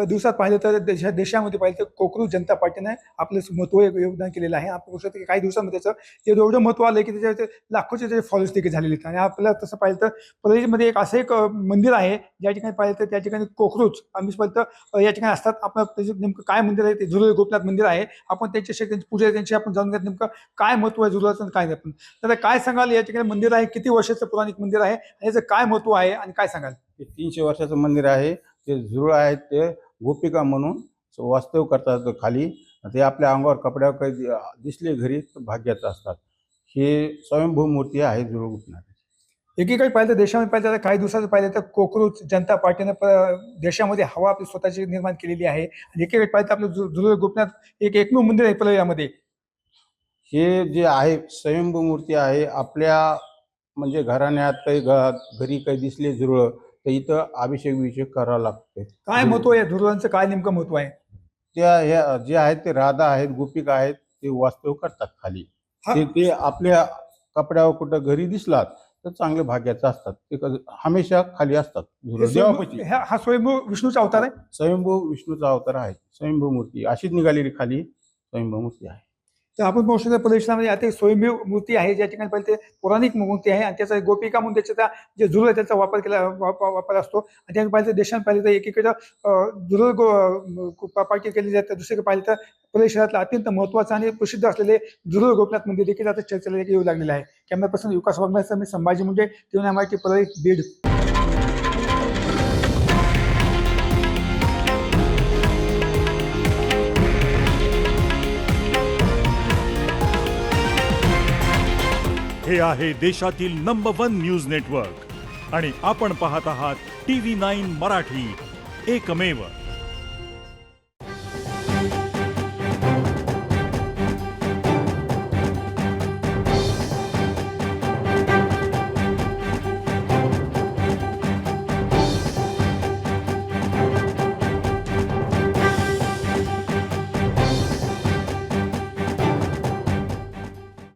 दिवसात पाहिलं तर देशामध्ये पाहिलं तर कोकरूज जनता पार्टीने आपलं महत्त्व योगदान केलेलं आहे. आपण बघू शकतो की काही दिवसांमध्ये त्याचं ते एवढं महत्त्व आलं की त्याच्या लाखोचे त्याचे फॉलोअर्स देखील झालेले आहेत. आणि आपल्याला तसं पाहिलं तर परळीमध्ये एक असं एक मंदिर आहे ज्या ठिकाणी पाहिलं तर त्या ठिकाणी कोकरूज आम्ही पाहिलं तर या ठिकाणी असतात. आपलं त्याचं नेमकं काय मंदिर आहे ते झुलळ गोपीनाथ मंदिर आहे. आपण त्यांच्याशी त्यांची पूजा त्यांची आपण जाणून घेत नेमकं काय महत्त्व आहे झुलळाचं आणि काय नाही. आपण तर काय सांगाल या ठिकाणी मंदिर आहे, किती वर्षाचं पौराणिक मंदिर आहे, याचं काय महत्त्व आहे आणि काय सांगाल? ते 300 वर्षाचं मंदिर आहे. ते झुरळ आहेत ते गोपिका म्हणून वास्तव करतात खाली. ते आपल्या अंगावर कपड्यावर काही दिसले घरी तर भाग्याचं असतात. हे स्वयंभू मूर्ती आहे झुरळ गोपीनाथाची. एकीकडे पाहिलं तर देशामध्ये पाहिलं तर काही दिवसाचं पाहिलं तर कोकरूज जनता पार्टीनं देशामध्ये हवा आपली स्वतःची निर्माण केलेली आहे. आणि एकीकडे पाहिलं तर आपलं झुलळ गोपीनाथ एक एकमेव मंदिर आहे परळीमध्ये. हे जे आहे स्वयंभू मूर्ती आहे. आपल्या म्हणजे घराण्यात काही घरी काही दिसले झुरळ तर इथं अभिषेक करावं लागते. काय महत्व आहे झुलळांचं, काय नेमकं महत्व आहे? त्या ह्या जे आहेत ते राधा आहेत, गोपिका आहेत, ते वास्तव करतात खाली. ते ते आपल्या कपड्यावर कुठं घरी दिसलात तर चांगले भाग्याचं असतात. ते हमेशा खाली असतात देवापाशी. हा स्वयंभू विष्णूचा अवतार आहे. स्वयंभू विष्णूचा अवतार आहे. स्वयंभू मूर्ती अशीच निघालेली खाली स्वयंभू मूर्ती आहे. तर आपण पाहू शकतो प्रदर्शनामध्ये आता एक स्वयंभू मूर्ती आहे ज्या ठिकाणी पाहिजे ते पौराणिक मूर्ती आहे आणि त्याचा गोपिका म्हणून त्याचा जे झुलळ त्याचा वापर असतो. आणि त्याने पाहिलं तर देशात पाहिलं तर एकीकडे झुलळ पार्टी केली जाते, दुसरीकडे पाहिलं तर प्रदेशातलं अत्यंत महत्त्वाचं आणि प्रसिद्ध असलेले झुलळ गोपीनाथ मंदिर देखील आता चर्चेला येऊ लागलेलं आहे. कॅमेरा पर्सन विकास वाघमारेसह मी संभाजी मुंडे, टीव्ही MIT परळी बीड. हे आहे देशातील नंबर 1 न्यूज नेटवर्क आणि आपण पाहत आहात TV9 मराठी, एकमेव.